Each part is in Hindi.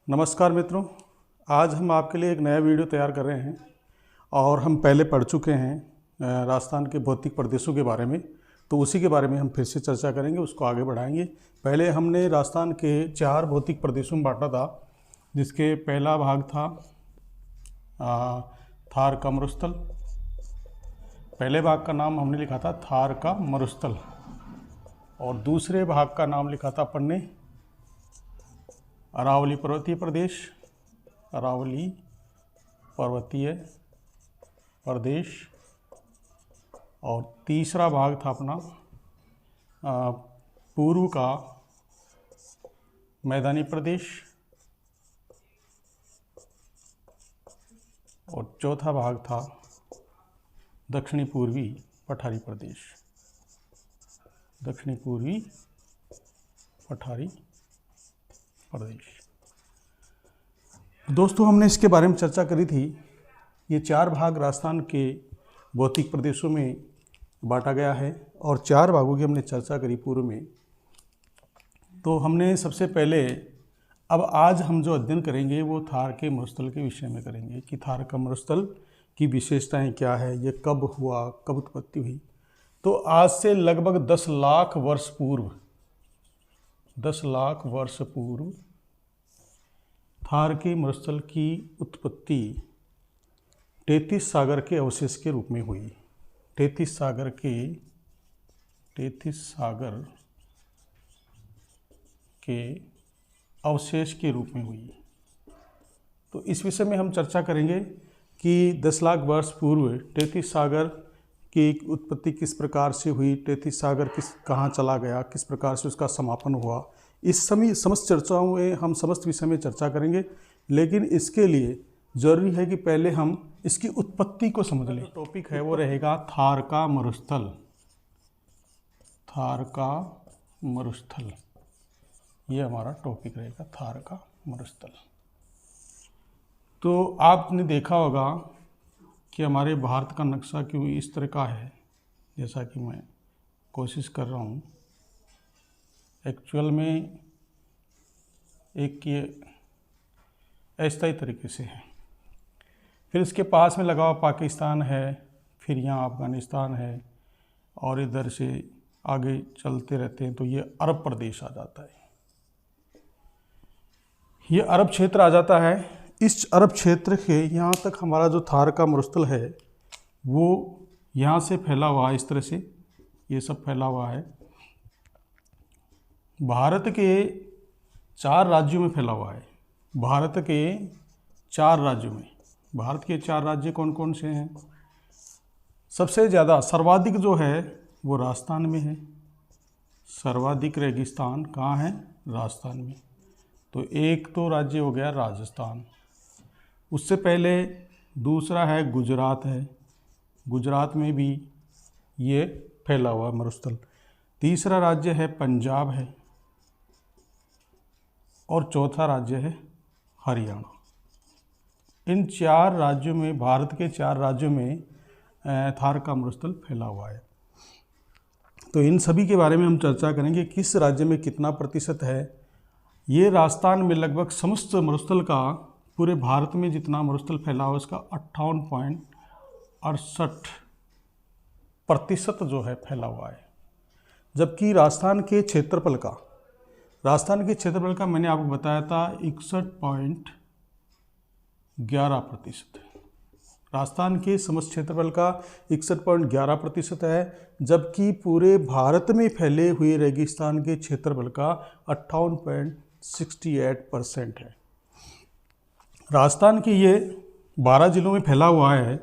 नमस्कार मित्रों, आज हम आपके लिए एक नया वीडियो तैयार कर रहे हैं और हम पहले पढ़ चुके हैं राजस्थान के भौतिक प्रदेशों के बारे में। तो उसी के बारे में हम फिर से चर्चा करेंगे, उसको आगे बढ़ाएंगे। पहले हमने राजस्थान के 4 भौतिक प्रदेशों में बांटा था, जिसके पहला भाग था थार का मरुस्थल। पहले भाग का नाम हमने लिखा था थार का मरुस्थल और दूसरे भाग का नाम लिखा था अपन ने अरावली पर्वतीय प्रदेश। अरावली पर्वतीय प्रदेश। और तीसरा भाग था अपना पूर्व का मैदानी प्रदेश। और चौथा भाग था दक्षिणी पूर्वी पठारी प्रदेश। दक्षिणी पूर्वी पठारी प्रदेश। दोस्तों, हमने इसके बारे में चर्चा करी थी। ये 4 भाग राजस्थान के भौतिक प्रदेशों में बांटा गया है और 4 भागों की हमने चर्चा करी पूर्व में। तो हमने सबसे पहले, अब आज हम जो अध्ययन करेंगे वो थार के मरुस्थल के विषय में करेंगे कि थार का मरुस्थल की विशेषताएं क्या है, ये कब हुआ, कब उत्पत्ति हुई। तो आज से लगभग 10 लाख वर्ष पूर्व 10 लाख वर्ष पूर्व थार के मरुस्थल की उत्पत्ति 33 सागर के अवशेष के रूप में हुई। 33 सागर के अवशेष के रूप में हुई। तो इस विषय में हम चर्चा करेंगे कि 10 लाख वर्ष पूर्व 33 सागर की उत्पत्ति किस प्रकार से हुई, 33 सागर कहाँ चला गया, किस प्रकार से उसका समापन हुआ। इस समय समस्त चर्चाओं में हम समस्त विषय में चर्चा करेंगे, लेकिन इसके लिए ज़रूरी है कि पहले हम इसकी उत्पत्ति को समझ लें। टॉपिक है वो रहेगा थार का मरुस्थल। थार का मरुस्थल, ये हमारा टॉपिक रहेगा, थार का मरुस्थल। तो आपने देखा होगा कि हमारे भारत का नक्शा क्यों इस तरह का है, जैसा कि मैं कोशिश कर रहा हूँ। एक्चुअल में एक ये अस्थायी तरीके से है, फिर इसके पास में लगा हुआ पाकिस्तान है, फिर यहाँ अफ़गानिस्तान है और इधर से आगे चलते रहते हैं तो ये अरब प्रदेश आ जाता है। ये अरब क्षेत्र आ जाता है। इस अरब क्षेत्र के यहाँ तक हमारा जो थार का मरुस्थल है वो यहाँ से फैला हुआ है, इस तरह से ये सब फैला हुआ है। भारत के 4 राज्यों में फैला हुआ है। भारत के 4 राज्यों में। भारत के 4 राज्य कौन कौन से हैं? सबसे ज़्यादा सर्वाधिक जो है वो राजस्थान में है। सर्वाधिक रेगिस्तान कहाँ है? राजस्थान में। तो एक तो राज्य हो गया राजस्थान। उससे पहले दूसरा है गुजरात है। गुजरात में भी ये फैला हुआ मरुस्थल। तीसरा राज्य है पंजाब है और चौथा राज्य है हरियाणा। इन 4 राज्यों में, भारत के 4 राज्यों में थार का मरुस्थल फैला हुआ है। तो इन सभी के बारे में हम चर्चा करेंगे, किस राज्य में कितना प्रतिशत है। ये राजस्थान में लगभग समस्त मरुस्थल का, पूरे भारत में जितना मरुस्थल फैला हुआ उसका 58.68% जो है फैला हुआ है। जबकि राजस्थान के क्षेत्रफल का मैंने आपको बताया था 61.11%। राजस्थान के समस्त क्षेत्रफल का 61.11% है, जबकि पूरे भारत में फैले हुए रेगिस्तान के क्षेत्रफल का 58.68% है। राजस्थान के ये 12 जिलों में फैला हुआ है।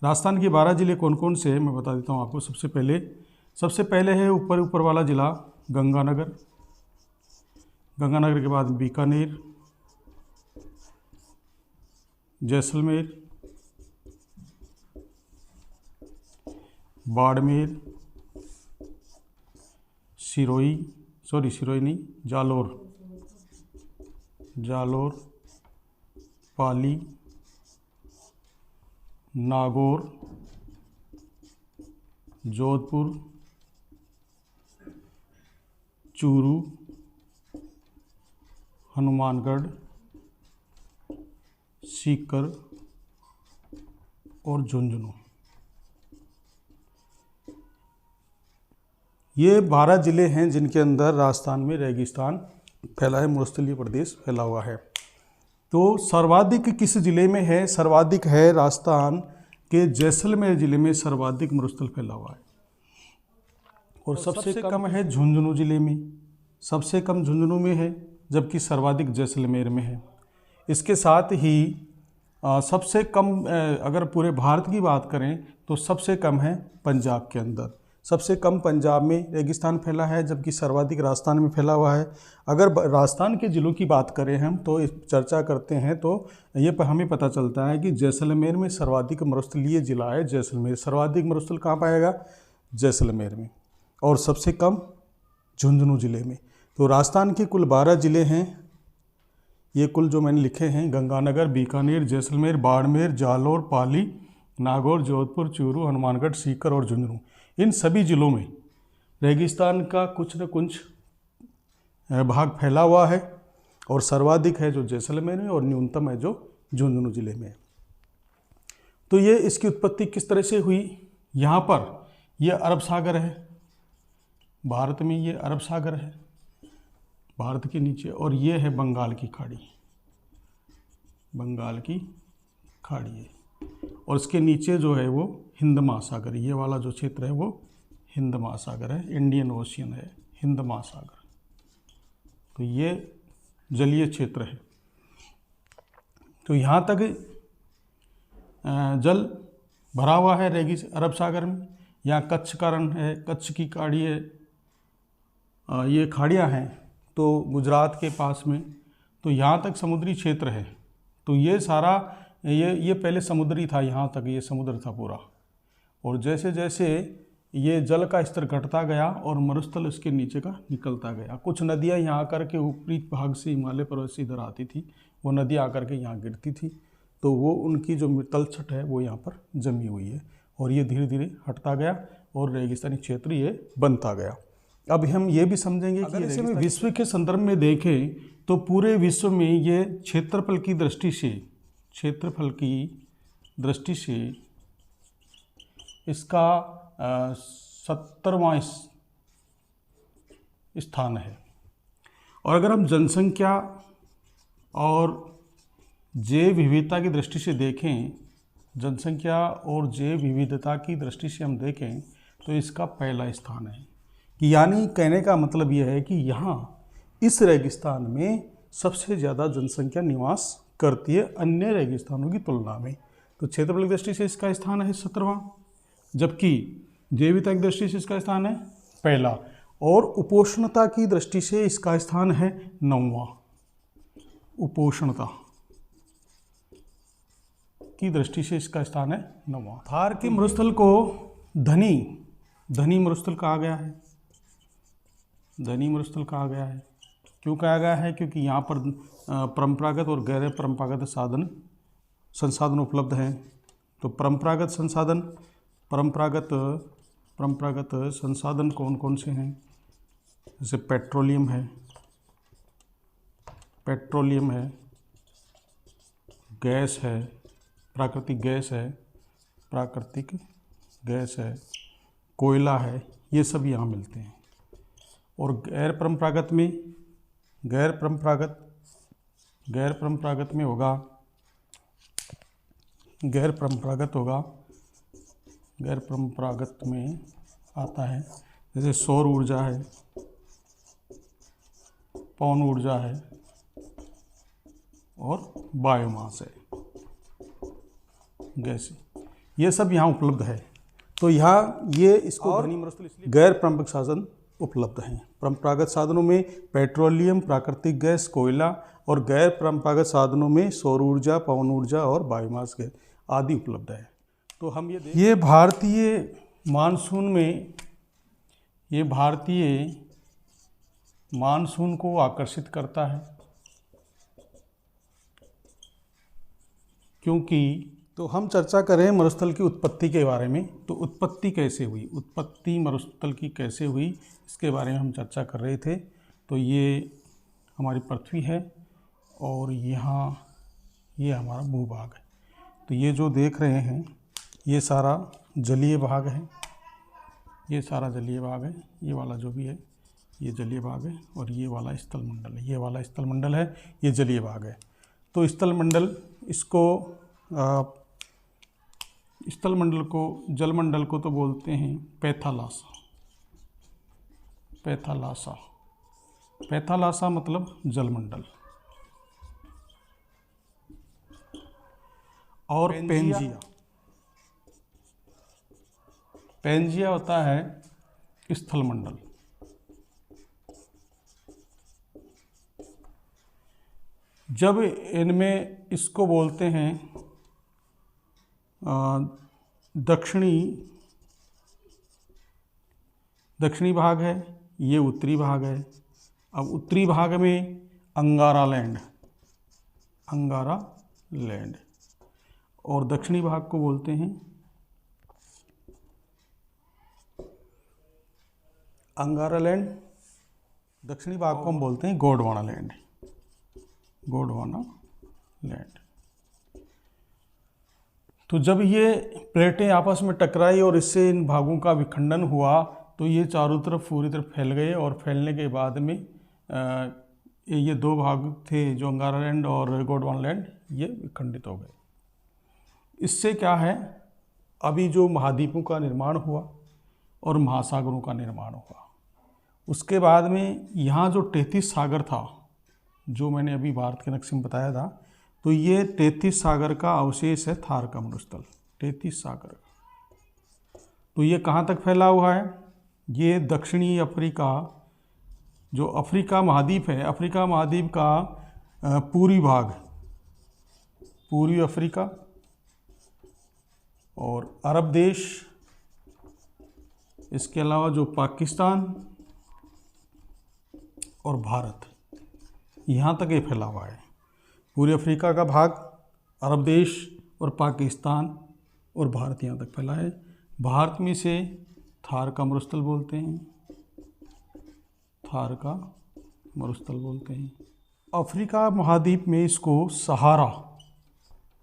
राजस्थान के 12 जिले कौन कौन से हैं मैं बता देता हूँ आपको। सबसे पहले है ऊपर वाला जिला गंगानगर। गंगानगर के बाद बीकानेर, जैसलमेर, बाड़मेर, जालोर, पाली, नागौर, जोधपुर, चूरू, हनुमानगढ़, सीकर और झुंझुनू। ये 12 ज़िले हैं जिनके अंदर राजस्थान में रेगिस्तान फैला है, मरुस्थलीय प्रदेश फैला हुआ है। तो सर्वाधिक किस ज़िले में है? सर्वाधिक है राजस्थान के जैसलमेर ज़िले में सर्वाधिक मरुस्थल फैला हुआ है। और सबसे कम है झुंझुनू ज़िले में, सबसे कम झुंझुनू में है, जबकि सर्वाधिक जैसलमेर में है। इसके साथ ही सबसे कम अगर पूरे भारत की बात करें तो सबसे कम है पंजाब के अंदर, सबसे कम पंजाब में रेगिस्तान फैला है, जबकि सर्वाधिक राजस्थान में फैला हुआ है। अगर राजस्थान के ज़िलों की बात करें हम तो इस चर्चा करते हैं तो ये हमें पता चलता है कि जैसलमेर में सर्वाधिक मरुस्थलीय जिला है जैसलमेर। सर्वाधिक मरुस्थल कहाँ पाएगा? जैसलमेर में। और सबसे कम झुंझुनू ज़िले में। तो राजस्थान के कुल 12 ज़िले हैं, ये कुल जो मैंने लिखे हैं: गंगानगर, बीकानेर, जैसलमेर, बाड़मेर, जालौर, पाली, नागौर, जोधपुर, चूरू, हनुमानगढ़, सीकर और झुंझुनू। इन सभी ज़िलों में रेगिस्तान का कुछ न कुछ भाग फैला हुआ है और सर्वाधिक है जो जैसलमेर में और न्यूनतम है जो झुंझुनू ज़िले में है। तो ये इसकी उत्पत्ति किस तरह से हुई? यहाँ पर यह अरब सागर है, भारत में ये अरब सागर है भारत के नीचे, और ये है बंगाल की खाड़ी, बंगाल की खाड़ी है। और इसके नीचे जो है वो हिंद महासागर, ये वाला जो क्षेत्र है वो हिंद महासागर है, इंडियन ओशियन है, हिंद महासागर। तो ये जलीय क्षेत्र है। तो यहाँ तक जल भरा हुआ है अरब सागर में। यहाँ कच्छ का रण है, कच्छ की खाड़ी है, ये खाड़ियाँ हैं तो गुजरात के पास में। तो यहाँ तक समुद्री क्षेत्र है। तो ये सारा ये पहले समुद्री था, यहाँ तक ये समुद्र था पूरा। और जैसे जैसे ये जल का स्तर घटता गया और मरुस्थल इसके नीचे का निकलता गया। कुछ नदियाँ यहाँ आकर के ऊपरी भाग से हिमालय पर्वत से इधर आती थी, वो नदी आकर के यहाँ गिरती थी, तो वो उनकी जो तलछट है वो यहाँ पर जमी हुई है और ये धीरे धीरे हटता गया और रेगिस्तानी क्षेत्र ये बनता गया। अब हम ये भी समझेंगे कि इसे में विश्व के संदर्भ में देखें तो पूरे विश्व में ये क्षेत्रफल की दृष्टि से इसका 70वां स्थान है। और अगर हम जनसंख्या और जैव विविधता की दृष्टि से देखें, जनसंख्या और जैव विविधता की दृष्टि से हम देखें तो इसका पहला स्थान है। कि यानी कहने का मतलब यह है कि यहाँ इस रेगिस्तान में सबसे ज़्यादा जनसंख्या निवास करती है अन्य रेगिस्तानों की तुलना में। तो क्षेत्रफल की दृष्टि से इसका स्थान है 17वां, जबकि जैव विविधता की दृष्टि से इसका स्थान है पहला, और उपोष्णता की दृष्टि से इसका स्थान है 9वां। उपोष्णता की दृष्टि से इसका स्थान है 9वां। थार के मरुस्थल को धनी मरुस्थल कहा गया है। धनी मरुस्थल कहा गया है, क्यों कहा गया है? क्योंकि यहाँ पर परंपरागत और गैर परंपरागत संसाधन उपलब्ध हैं। तो परंपरागत संसाधन कौन कौन से हैं? जैसे पेट्रोलियम है, गैस है, प्राकृतिक गैस है, कोयला है, ये सब यहाँ मिलते हैं। और गैर परंपरागत में होगा गैर परंपरागत में आता है जैसे सौर ऊर्जा है, पवन ऊर्जा है और बायोमास है, गैस, ये सब यहाँ उपलब्ध है। तो यहाँ ये इसको धनी मरुस्थल इसलिए गैर परंपरागत साधन उपलब्ध हैं। परंपरागत साधनों में पेट्रोलियम, प्राकृतिक गैस, कोयला, और गैर परंपरागत साधनों में सौर ऊर्जा, पवन ऊर्जा और बायोमास गैस आदि उपलब्ध है। तो हम ये भारतीय मानसून को आकर्षित करता है, क्योंकि तो हम चर्चा करें मरुस्थल की उत्पत्ति के बारे में। तो उत्पत्ति कैसे हुई, उत्पत्ति मरुस्थल की कैसे हुई, इसके बारे में हम चर्चा कर रहे थे। तो ये हमारी पृथ्वी है और यहाँ ये हमारा भूभाग है। तो ये जो देख रहे हैं ये सारा जलीय भाग है, ये सारा जलीय भाग है, ये वाला जो भी है ये जलीय भाग है, और ये वाला स्थलमंडल है, ये वाला स्थलमंडल है, ये जलीय भाग है। तो स्थलमंडल इसको स्थलमंडल को, जलमंडल को तो बोलते हैं पैथालासा। पैथालासा, पैथालासा मतलब जलमंडल। और पेंजिया, पेंजिया होता है स्थलमंडल। जब इनमें इसको बोलते हैं दक्षिणी भाग है, ये उत्तरी भाग है। अब उत्तरी भाग में अंगारा लैंड, अंगारा लैंड, और दक्षिणी भाग को बोलते हैं अंगारा लैंड, दक्षिणी भाग को हम बोलते हैं गोंडवाना लैंड, गोंडवाना लैंड। तो जब ये प्लेटें आपस में टकराई और इससे इन भागों का विखंडन हुआ तो ये चारों तरफ पूरी तरफ फैल गए, और फैलने के बाद में ये दो भाग थे जो अंगारा लैंड और गोंडवाना लैंड, ये विखंडित हो गए। इससे क्या है, अभी जो महाद्वीपों का निर्माण हुआ और महासागरों का निर्माण हुआ, उसके बाद में यहाँ जो 33 सागर था, जो मैंने अभी भारत के नक्शे में बताया था, तो ये 33 सागर का अवशेष है थार का मरुस्थल, 33 सागर। तो ये कहाँ तक फैला हुआ है, ये दक्षिणी अफ्रीका, जो अफ्रीका महाद्वीप है, अफ्रीका महाद्वीप का पूर्वी भाग, पूर्वी अफ्रीका और अरब देश, इसके अलावा जो पाकिस्तान और भारत, यहाँ तक ये फैला हुआ है। पूरे अफ्रीका का भाग, अरब देश और पाकिस्तान और भारत यहाँ तक फैला है। भारत में से थार का मरुस्थल बोलते हैं, थार का मरुस्थल बोलते हैं। अफ्रीका महाद्वीप में इसको सहारा,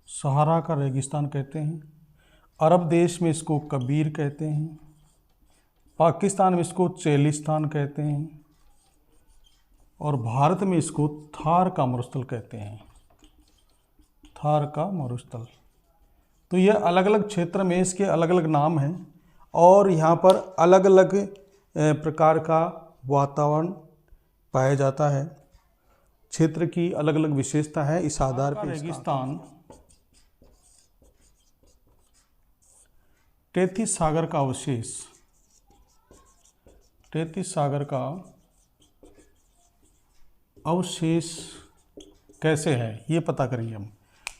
सहारा का रेगिस्तान कहते हैं। अरब देश में इसको कबीर कहते हैं। पाकिस्तान में इसको चेलिस्तान कहते हैं, और भारत में इसको थार का मरुस्थल कहते हैं, थार का मरुस्थल। तो ये अलग अलग क्षेत्र में इसके अलग अलग नाम हैं, और यहाँ पर अलग अलग प्रकार का वातावरण पाया जाता है। क्षेत्र की अलग अलग विशेषता है, इस आधार पर रेगिस्तान 33 सागर का अवशेष, 33 सागर का अवशेष कैसे है ये पता करेंगे हम।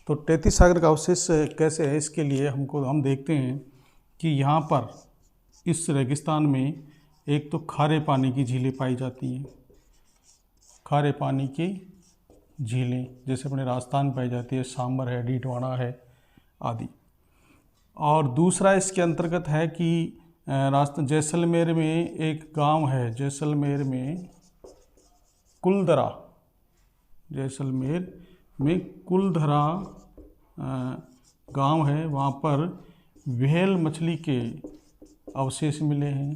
तो 33 सागर का अवशेष कैसे है, इसके लिए हम देखते हैं कि यहाँ पर इस रेगिस्तान में एक तो खारे पानी की झीलें पाई जाती हैं, खारे पानी की झीलें, जैसे अपने राजस्थान में पाई जाती है, सांबर है, डीडवाना है आदि। और दूसरा इसके अंतर्गत है कि राजस्थान जैसलमेर में एक गांव है, जैसलमेर में कुलधरा, जैसलमेर में कुलधरा गांव है, वहाँ पर व्हेल मछली के अवशेष मिले हैं।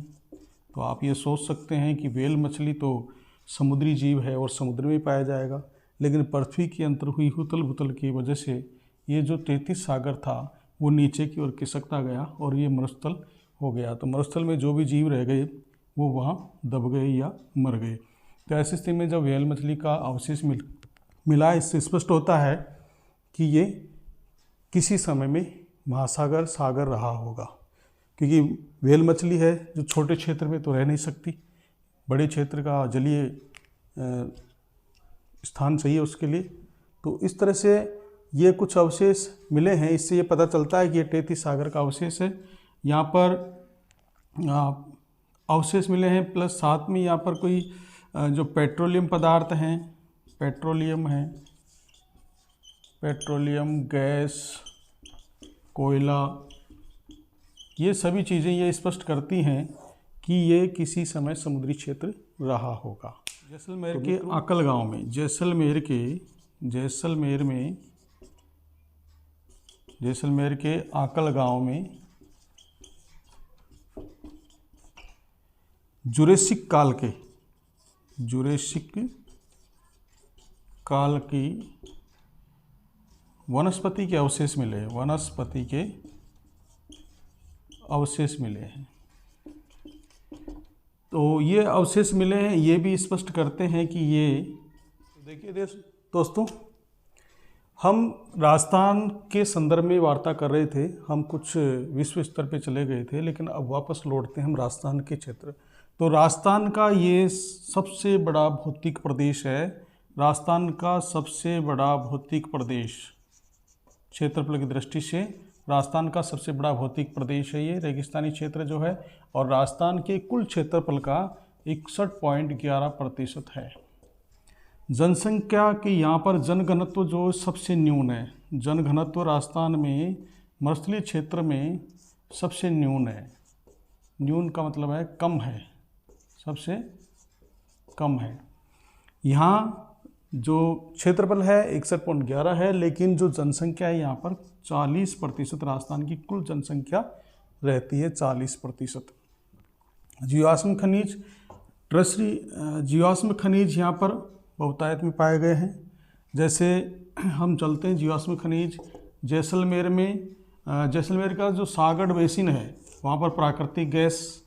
तो आप ये सोच सकते हैं कि व्हेल मछली तो समुद्री जीव है और समुद्र में पाया जाएगा, लेकिन पृथ्वी के अंदर हुई उथल पुथल की वजह से ये जो 33 सागर था वो नीचे की ओर खिसकता गया और ये मरुस्थल हो गया। तो मरुस्थल में जो भी जीव रह गए वो वहाँ दब गए या मर गए। तो ऐसी स्थिति में जब व्हेल मछली का अवशेष मिला, इससे स्पष्ट होता है कि ये किसी समय में महासागर सागर रहा होगा, क्योंकि व्हेल मछली है जो छोटे क्षेत्र में तो रह नहीं सकती, बड़े क्षेत्र का जलीय स्थान चाहिए उसके लिए। तो इस तरह से ये कुछ अवशेष मिले हैं, इससे ये पता चलता है कि ये 33 सागर का अवशेष है। यहाँ पर अवशेष मिले हैं, प्लस साथ में यहाँ पर कोई जो पेट्रोलियम पदार्थ हैं, पेट्रोलियम है, पेट्रोलियम, गैस, कोयला, ये सभी चीज़ें ये स्पष्ट करती हैं कि ये किसी समय समुद्री क्षेत्र रहा होगा। जैसलमेर के आकल गांव में, जैसलमेर में जैसलमेर के आकल गांव में जुरेसिक काल की वनस्पति के अवशेष मिले हैं, वनस्पति के अवशेष मिले हैं। तो ये अवशेष मिले हैं, ये भी स्पष्ट करते हैं कि ये देखिए दोस्तों, हम राजस्थान के संदर्भ में वार्ता कर रहे थे, हम कुछ विश्व स्तर पे चले गए थे, लेकिन अब वापस लौटते हैं हम राजस्थान के क्षेत्र। तो राजस्थान का ये सबसे बड़ा भौतिक प्रदेश है, राजस्थान का सबसे बड़ा भौतिक प्रदेश, क्षेत्रफल की दृष्टि से राजस्थान का सबसे बड़ा भौतिक प्रदेश है ये रेगिस्तानी क्षेत्र जो है, और राजस्थान के कुल क्षेत्रफल का 61.11% है। जनसंख्या के यहाँ पर जनघनत्व जो सबसे न्यून है, जनघनत्व राजस्थान में मरुस्थलीय क्षेत्र में सबसे न्यून है। न्यून का मतलब है कम है, सबसे कम है। यहाँ जो क्षेत्रफल है 61.11 है, लेकिन जो जनसंख्या है यहाँ पर 40%, राजस्थान की कुल जनसंख्या रहती है 40%। जीवाश्म खनिज, ट्रसरी जीवाश्म खनिज यहाँ पर बहुतायत में पाए गए हैं। जैसे हम चलते हैं जीवाश्म खनिज जैसलमेर में, जैसलमेर का जो सागर बेसिन है वहाँ पर प्राकृतिक गैस,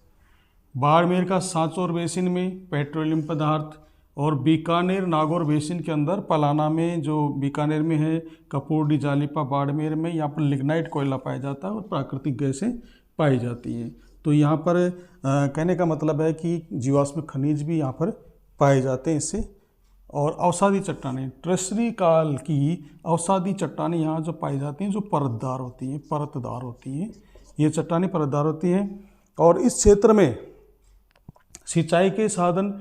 बाड़मेर का सांचौर बेसिन में पेट्रोलियम पदार्थ, और बीकानेर नागौर बेसिन के अंदर पलाना में जो बीकानेर में है, कपूरडी जालिपा बाड़मेर में यहाँ पर लिग्नाइट कोयला पाया जाता है और प्राकृतिक गैसें पाई जाती हैं। तो यहाँ पर कहने का मतलब है कि जीवाश्म खनिज भी यहाँ पर पाए जाते हैं इससे। और अवसादी चट्टानें, ट्रेसरी काल की अवसादी चट्टानें यहाँ जो पाई जाती हैं जो परतदार होती हैं, ये चट्टानें परतदार होती हैं। और इस क्षेत्र में सिंचाई के साधन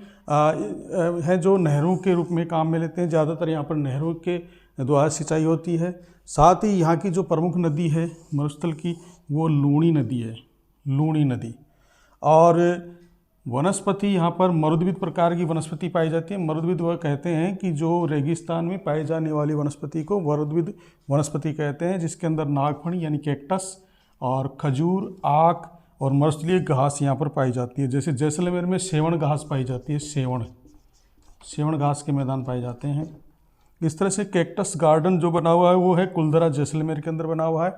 हैं जो नहरों के रूप में काम में लेते हैं, ज़्यादातर यहाँ पर नहरों के द्वारा सिंचाई होती है। साथ ही यहाँ की जो प्रमुख नदी है मरुस्थल की वो लूणी नदी है, लूणी नदी। और वनस्पति यहाँ पर मरुद्भिद प्रकार की वनस्पति पाई जाती है। मरुद्भिद वह कहते हैं कि जो रेगिस्तान में पाई जाने वाली वनस्पति को मरुद्भिद वनस्पति कहते हैं, जिसके अंदर नागफणी यानी कैक्टस और खजूर, आक और मरुस्थलीय घास यहाँ पर पाई जाती है। जैसे जैसलमेर में सेवण घास पाई जाती है, सेवण घास के मैदान पाए जाते हैं। इस तरह से कैक्टस गार्डन जो बना हुआ है वो है कुलधरा जैसलमेर के अंदर बना हुआ है।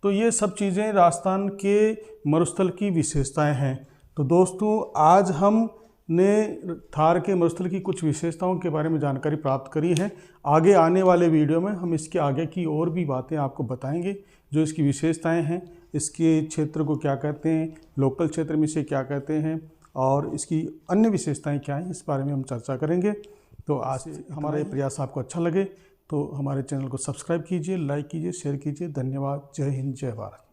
तो ये सब चीज़ें राजस्थान के मरुस्थल की विशेषताएं हैं। तो दोस्तों आज हमने थार के मरुस्थल की कुछ विशेषताओं के बारे में जानकारी प्राप्त करी है। आगे आने वाले वीडियो में हम इसके आगे की और भी बातें आपको बताएंगे, जो इसकी विशेषताएं हैं, इसके क्षेत्र को क्या कहते हैं, लोकल क्षेत्र में इसे क्या कहते हैं, और इसकी अन्य विशेषताएं क्या हैं, इस बारे में हम चर्चा करेंगे। तो आज हमारा ये प्रयास आपको अच्छा लगे तो हमारे चैनल को सब्सक्राइब कीजिए, लाइक कीजिए, शेयर कीजिए। धन्यवाद। जय हिंद, जय भारत।